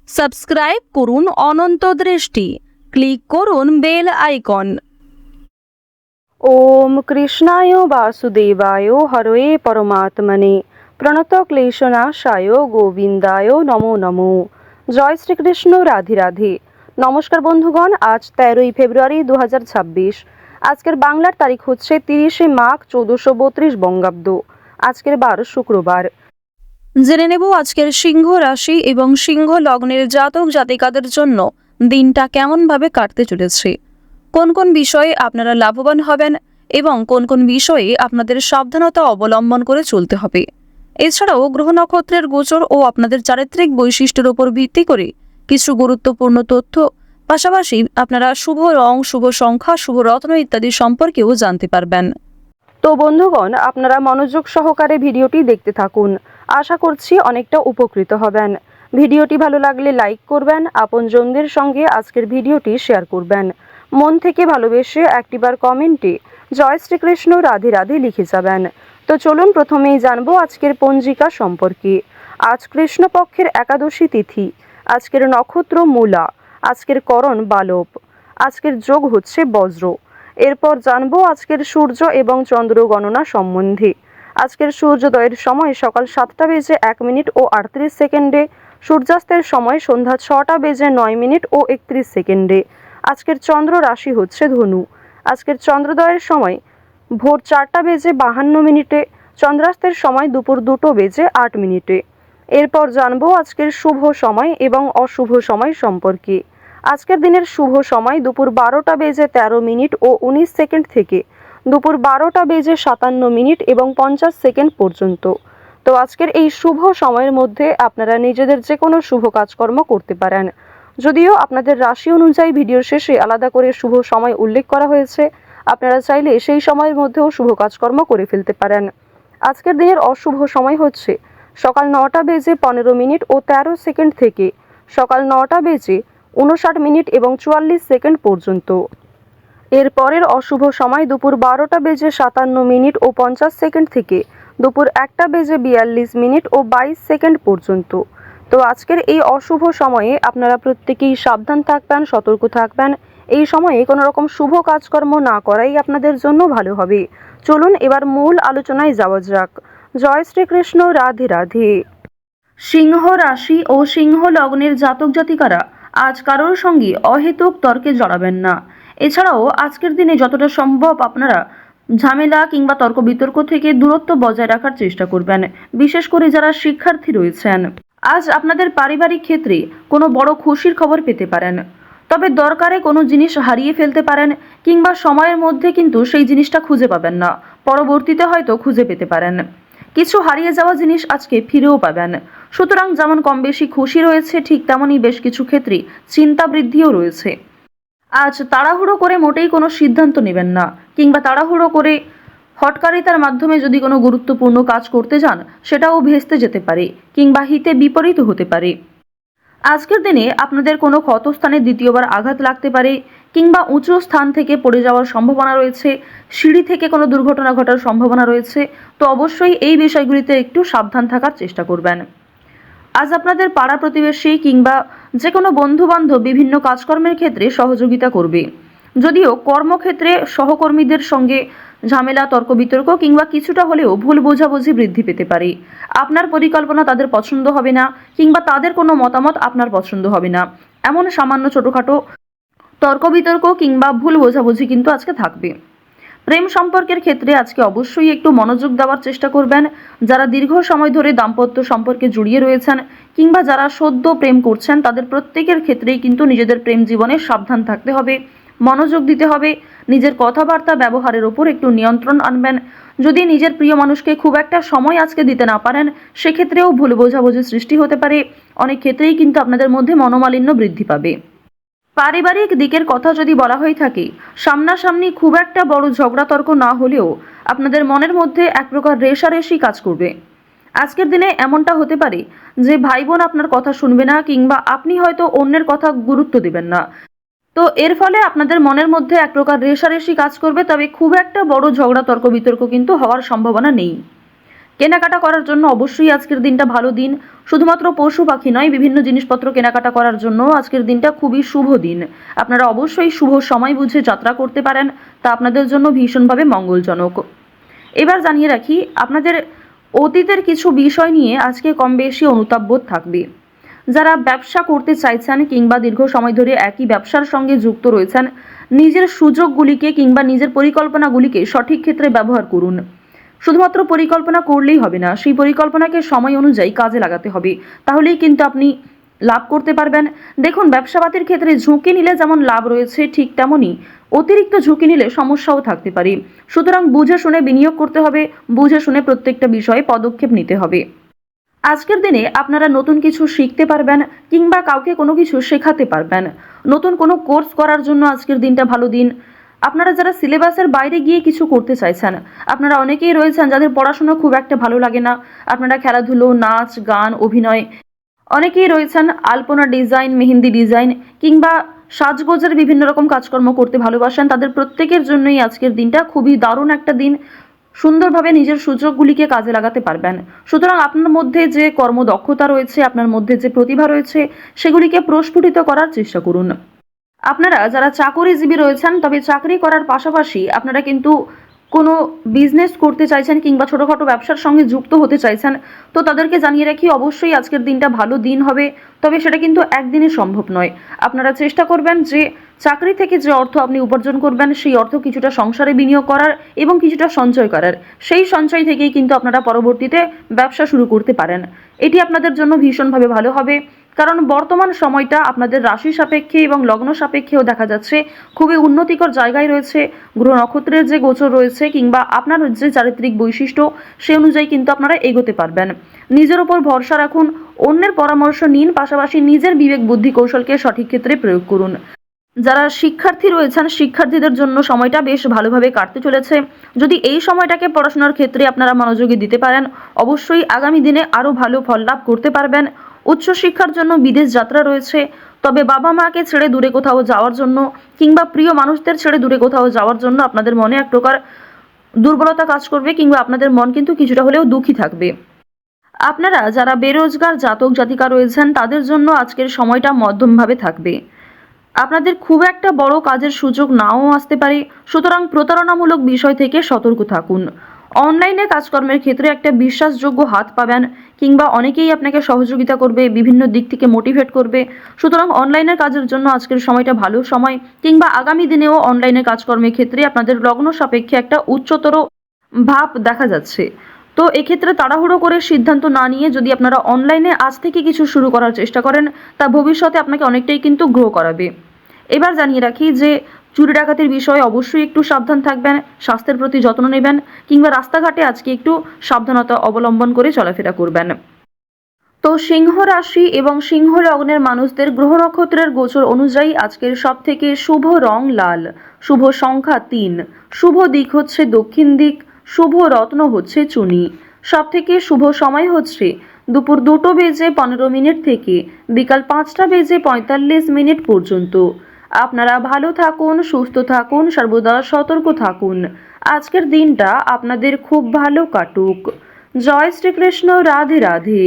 Subscribe করুন অনন্ত দৃষ্টি, click করুন বেল আইকন। ওম কৃষ্ণায় বাসুদেবায় হরয়ে পরমাত্মনে প্রণতক্লেশনাশায় গোবিন্দায় নমো নমো। জয় শ্রীকৃষ্ণ, রাধে রাধে। নমস্কার বন্ধুগণ, আজ 13ই ফেব্রুয়ারি 2026। আজকের বাংলার তারিখ হচ্ছে 30শে মাঘ 1432 বঙ্গাব্দ। আজকের বার শুক্রবার। জেনে নেব আজকের সিংহ রাশি এবং সিংহ লগ্নের জাতক জাতিকাদের জন্য দিনটা কেমনভাবে কাটতে চলেছে, কোন কোন বিষয়ে আপনারা লাভবান হবেন এবং কোন কোন বিষয়ে আপনাদের সাবধানতা অবলম্বন করে চলতে হবে। এছাড়াও গ্রহ নক্ষত্রের গোচর ও আপনাদের চারিত্রিক বৈশিষ্ট্যের উপর ভিত্তি করে কিছু গুরুত্বপূর্ণ তথ্য, পাশাপাশি আপনারা শুভ রং, শুভ সংখ্যা, শুভ রত্ন ইত্যাদি সম্পর্কেও জানতে পারবেন। তো বন্ধুগণ, আপনারা মনোযোগ সহকারে ভিডিওটি দেখতে থাকুন। আশা করছি অনেকটা উপকৃত হবেন। ভিডিওটি ভালো লাগলে লাইক করবেন, আপনজনদের সঙ্গে আজকের ভিডিওটি শেয়ার করবেন। মন থেকে ভালোবেসে একটিবার কমেন্টে জয় শ্রীকৃষ্ণ, রাধে রাধে লিখে যাবেন। তো চলুন প্রথমেই জানবো আজকের পঞ্জিকা সম্পর্কে। আজ কৃষ্ণপক্ষের একাদশী তিথি। আজকের নক্ষত্র মূলা। আজকের করণ বালব। আজকের যোগ হচ্ছে বজ্র। এরপর জানবো আজকের সূর্য এবং চন্দ্র গণনা সম্বন্ধে। আজকের সূর্যোদয়ের সময় সকাল 7টা বেজে 1 মিনিট ও 38 সেকেন্ডে, সূর্যাস্তের সময় সন্ধ্যা 6টা বেজে 9 মিনিট ও 31 সেকেন্ডে। আজকের চন্দ্র রাশি হচ্ছে ধনু। আজকের চন্দ্রোদয়ের সময় ভোর 4টা বেজে 52 মিনিটে, চন্দ্রাস্তের সময় দুপুর 2টো বেজে 8 মিনিটে। এরপর জানবো আজকের শুভ সময় এবং অশুভ সময় সম্পর্কে। আজকের দিনের শুভ সময় দুপুর 12টা বেজে 13 মিনিট ও 19 সেকেন্ড থেকে দুপুর 12টা বেজে 57 মিনিট এবং 50 সেকেন্ড পর্যন্ত। তো আজকের এই শুভ সময়ের মধ্যে আপনারা নিজেদের যে কোনো শুভ কাজকর্ম করতে পারেন। যদিও আপনাদের রাশি অনুযায়ী ভিডিওর শেষে আলাদা করে শুভ সময় উল্লেখ করা হয়েছে, আপনারা চাইলে সেই সময়ের মধ্যেও শুভ কাজকর্ম করে ফেলতে পারেন। আজকের দিনের অশুভ সময় হচ্ছে সকাল 9টা বেজে 15 মিনিট ও 13 সেকেন্ড থেকে সকাল 9টা বেজে 59 মিনিট এবং 44 সেকেন্ড পর্যন্ত। এর পরের অশুভ সময় দুপুর 12টা বেজে 57 মিনিট ও 50 সেকেন্ড থেকে দুপুর 1টা বেজে 42 মিনিট ও 22 সেকেন্ড পর্যন্ত। তো আজকের এই অশুভ সময়ে আপনারা প্রত্যেকেই সাবধান থাকবেন, সতর্ক থাকবেন। এই সময়ে কোনো রকম শুভ কাজকর্ম না করাই আপনাদের জন্য ভালো হবে। চলুন এবার মূল আলোচনায় যাওয়া যাক। জয় শ্রীকৃষ্ণ, রাধে রাধে। সিংহ রাশি ও সিংহ লগ্নের জাতক জাতিকারা আজ কারোর সঙ্গে অহেতুক তর্কে জড়াবেন না। এছাড়াও আজকের দিনে যতটা সম্ভব আপনারা ঝামেলা কিংবা তর্ক বিতর্ক থেকে দূরত্ব বজায় রাখার চেষ্টা করবেন, বিশেষ করে যারা শিক্ষার্থী রয়েছেন। আজ আপনাদের পারিবারিক ক্ষেত্রে কোনো বড় খুশির খবর পেতে পারেন, তবে দরকারে কোনো জিনিস হারিয়ে ফেলতে পারেন কিংবা সময়ের মধ্যে কিন্তু সেই জিনিসটা খুঁজে পাবেন না, পরবর্তীতে হয়তো খুঁজে পেতে পারেন। কিছু হারিয়ে যাওয়া জিনিস আজকে ফিরেও পাবেন। সুতরাং যেমন কম বেশি খুশি রয়েছে, ঠিক তেমনই বেশ কিছু ক্ষেত্রে চিন্তা বৃদ্ধিও রয়েছে। আজ তাড়াহুড়ো করে মোটেই কোনো সিদ্ধান্ত নেবেন না, কিংবা তাড়াহুড়ো করে হঠকারিতার মাধ্যমে যদি কোনো গুরুত্বপূর্ণ কাজ করতে যান সেটাও ভেস্তে যেতে পারে কিংবা হিতে বিপরীত হতে পারে। আজকের দিনে আপনাদের কোনো ক্ষতস্থানে দ্বিতীয়বার আঘাত লাগতে পারে কিংবা উঁচু স্থান থেকে পড়ে যাওয়ার সম্ভাবনা রয়েছে, সিঁড়ি থেকে কোনো দুর্ঘটনা ঘটার সম্ভাবনা রয়েছে। তো অবশ্যই এই বিষয়গুলিতে একটু সাবধান থাকার চেষ্টা করবেন। আজ আপনাদের পাড়া প্রতিবেশী কিংবা যে কোনো বন্ধুবান্ধব বিভিন্ন কাজকর্মের ক্ষেত্রে সহযোগিতা করবে। যদিও কর্মক্ষেত্রে সহকর্মীদের সঙ্গে ঝামেলা, তর্ক বিতর্ক কিংবা কিছুটা হলেও ভুল বোঝাবুঝি বৃদ্ধি পেতে পারে। আপনার পরিকল্পনা তাদের পছন্দ হবে না কিংবা তাদের কোনো মতামত আপনার পছন্দ হবে না, এমন সামান্য ছোটোখাটো তর্ক বিতর্ক কিংবা ভুল বোঝাবুঝি কিন্তু আজকে থাকবে। প্রেম সম্পর্কের ক্ষেত্রে আজকে অবশ্যই একটু মনোযোগ দেওয়ার চেষ্টা করবেন। যারা দীর্ঘ সময় ধরে দাম্পত্য সম্পর্কে জড়িয়ে রয়েছেন কিংবা যারা সদ্য প্রেম করছেন, তাদের প্রত্যেকের ক্ষেত্রেই কিন্তু নিজেদের প্রেম জীবনে সাবধান থাকতে হবে, মনোযোগ দিতে হবে। নিজের কথাবার্তা ব্যবহারের ওপর একটু নিয়ন্ত্রণ আনবেন। যদি নিজের প্রিয় মানুষকে খুব একটা সময় আজকে দিতে না পারেন, সেক্ষেত্রেও ভুল বোঝাবুঝি সৃষ্টি হতে পারে। অনেক ক্ষেত্রেই কিন্তু আপনাদের মধ্যে মনোমালিন্য বৃদ্ধি পাবে। পারিবারিক দিকের কথা যদি বলা হয়ে থাকে, সামনাসামনি খুব একটা বড় ঝগড়া তর্ক না হলেও আপনাদের মনের মধ্যে এক প্রকার রেষারেষি কাজ করবে। আজকের দিনে এমনটা হতে পারে যে ভাই বোন আপনার কথা শুনবে না কিংবা আপনি হয়তো অন্যের কথা গুরুত্ব দেবেন না। তো এর ফলে আপনাদের মনের মধ্যে এক প্রকার রেষারেষি কাজ করবে, তবে খুব একটা বড় ঝগড়া তর্ক বিতর্ক কিন্তু হওয়ার সম্ভাবনা নেই। কেনাকাটা করার জন্য অবশ্যই আজকের দিনটা ভালো দিন। শুধুমাত্র পশু পাখি নয়, বিভিন্ন জিনিসপত্র কেনাকাটা করার জন্য আজকের দিনটা খুবই শুভ দিন। আপনারা অবশ্যই শুভ সময় বুঝে যাত্রা করতে পারেন, তা আপনাদের জন্য ভীষণভাবে মঙ্গলজনক। এবার জানিয়ে রাখি, আপনাদের অতীতের কিছু বিষয় নিয়ে আজকে কম বেশি অনুতাপবোধ থাকবে। যারা ব্যবসা করতে চাইছেন কিংবা দীর্ঘ সময় ধরে একই ব্যবসার সঙ্গে যুক্ত রয়েছেন, নিজের সুযোগগুলিকে কিংবা নিজের পরিকল্পনাগুলিকে সঠিক ক্ষেত্রে ব্যবহার করুন। শুধুমাত্র পরিকল্পনা করলেই হবে না, সেই পরিকল্পনাকে সময় অনুযায়ী কাজে লাগাতে হবে, তাহলেই কিন্তু আপনি লাভ করতে পারবেন। দেখুন, ব্যবসাপাতির ক্ষেত্রে ঝুঁকি নিলে যেমন লাভ রয়েছে, ঠিক তেমনই অতিরিক্ত ঝুঁকি নিলে সমস্যাও থাকতে পারে। সুতরাং বুঝে শুনে বিনিয়োগ করতে হবে, বুঝে শুনে প্রত্যেকটা বিষয়ে পদক্ষেপ নিতে হবে। আজকের দিনে আপনারা নতুন কিছু শিখতে পারবেন কিংবা কাউকে কোনো কিছু শেখাতে পারবেন। নতুন কোনো কোর্স করার জন্য আজকের দিনটা ভালো দিন। আপনারা যারা সিলেবাসের বাইরে গিয়ে কিছু করতে চাইছেন, আপনারা অনেকেই রয়েছেন যাদের পড়াশোনা খুব একটা ভালো লাগে না, আপনারা খেলাধুলো, নাচ, গান, অভিনয়, অনেকেই রয়েছেন আলপনা ডিজাইন, মেহেন্দি ডিজাইন কিংবা সাজগোজের বিভিন্ন রকম কাজকর্ম করতে ভালোবাসেন, তাদের প্রত্যেকের জন্যই আজকের দিনটা খুবই দারুণ একটা দিন। সুন্দরভাবে নিজের সুযোগগুলিকে কাজে লাগাতে পারবেন। সুতরাং আপনার মধ্যে যে কর্মদক্ষতা রয়েছে, আপনার মধ্যে যে প্রতিভা রয়েছে, সেগুলিকে প্রস্ফুটিত করার চেষ্টা করুন। আপনারা যারা চাকরিজীবী রয়েছেন, তবে চাকরি করার পাশাপাশি আপনারা কিন্তু কোনো বিজনেস করতে চাইছেন কিংবা ছোটোখাটো ব্যবসার সঙ্গে যুক্ত হতে চাইছেন, তো তাদেরকে জানিয়ে রাখি অবশ্যই আজকের দিনটা ভালো দিন হবে। তবে সেটা কিন্তু একদিনে সম্ভব নয়। আপনারা চেষ্টা করবেন যে চাকরি থেকে যে অর্থ আপনি উপার্জন করবেন, সেই অর্থ কিছুটা সংসারে বিনিয়োগ করার এবং কিছুটা সঞ্চয় করার। সেই সঞ্চয় থেকেই কিন্তু আপনারা পরবর্তীতে ব্যবসা শুরু করতে পারেন। এটি আপনাদের জন্য ভীষণভাবে ভালো হবে, কারণ বর্তমান সময়টা আপনাদের রাশি সাপেক্ষে এবং লগ্ন সাপেক্ষেও দেখা যাচ্ছে খুবই উন্নতিকর জায়গায় রয়েছে। গ্রহ নক্ষত্রের যে গোচর রয়েছে কিংবা আপনার যে চারিত্রিক বৈশিষ্ট্য, সে অনুযায়ী কিন্তু আপনারা এগোতে পারবেন। নিজের উপর ভরসা রাখুন, অন্যের পরামর্শ নিন, পাশাপাশি নিজের বিবেক বুদ্ধি কৌশলকে সঠিক ক্ষেত্রে প্রয়োগ করুন। যারা শিক্ষার্থী রয়েছেন, শিক্ষার্থীদের জন্য সময়টা বেশ ভালোভাবে কাটতে চলেছে। যদি এই সময়টাকে পড়াশোনার ক্ষেত্রে আপনারা মনোযোগী দিতে পারেন, অবশ্যই আগামী দিনে আরও ভালো ফল লাভ করতে পারবেন। উচ্চশিক্ষার জন্য বিদেশ যাত্রা রয়েছে, তবে বাবা মাকে ছেড়ে দূরে কোথাও যাওয়ার জন্য কিংবা প্রিয় মানুষদের ছেড়ে দূরে কোথাও যাওয়ার জন্য আপনাদের মনে এক প্রকার দুর্বলতা কাজ করবে কিংবা আপনাদের মন কিন্তু কিছুটা হলেও দুঃখী থাকবে। আপনারা যারা বেরোজগার জাতক জাতিকা রয়েছেন, তাদের জন্য আজকের সময়টা মধ্যমভাবে থাকবে। আপনাদের খুব একটা বড় কাজের সুযোগ নাও আসতে পারে, সুতরাং প্রতারণামূলক বিষয় থেকে সতর্ক থাকুন। অনলাইনে কাজকর্মের ক্ষেত্রে একটা বিশ্বাসযোগ্য হাত পাবেন কিংবা অনেকেই আপনাকে সহযোগিতা করবে, বিভিন্ন দিক থেকে মোটিভেট করবে। সুতরাং অনলাইনের কাজের জন্য আজকের সময়টা ভালো সময়, কিংবা আগামী দিনেও অনলাইনের কাজকর্মের ক্ষেত্রে আপনাদের লগ্ন সাপেক্ষে একটা উচ্চতর ভাব দেখা যাচ্ছে। তো এক্ষেত্রে তাড়াহুড়ো করে সিদ্ধান্ত না নিয়ে যদি আপনারা অনলাইনে আজ থেকে কিছু শুরু করার চেষ্টা করেন, তা ভবিষ্যতে আপনাকে অনেকটাই কিন্তু গ্রো করাবে। এবার জানিয়ে রাখি যে চুরি ডাকাতির বিষয়ে অবশ্যই একটু সাবধান থাকবেন, স্বাস্থ্যের প্রতি যত্ন নেবেন কিংবা রাস্তাঘাটে আজকে একটু সাবধানতা অবলম্বন করে চলাফেরা করবেন। তো সিংহ রাশি এবং সিংহ লগ্নের মানুষদের গ্রহ নক্ষত্রের গোচর অনুযায়ী আজকের সব থেকে শুভ রং লাল, শুভ সংখ্যা 3, শুভ দিক হচ্ছে দক্ষিণ দিক, শুভ রত্ন হচ্ছে চুনি। সব থেকে শুভ সময় হচ্ছে দুপুর 2:15 থেকে বিকাল 5:45 পর্যন্ত। আপনারা ভালো থাকুন, সুস্থ থাকুন, সর্বদা সতর্ক থাকুন। আজকের দিনটা আপনাদের খুব ভালো কাটুক। জয় শ্রীকৃষ্ণ, রাধে রাধে।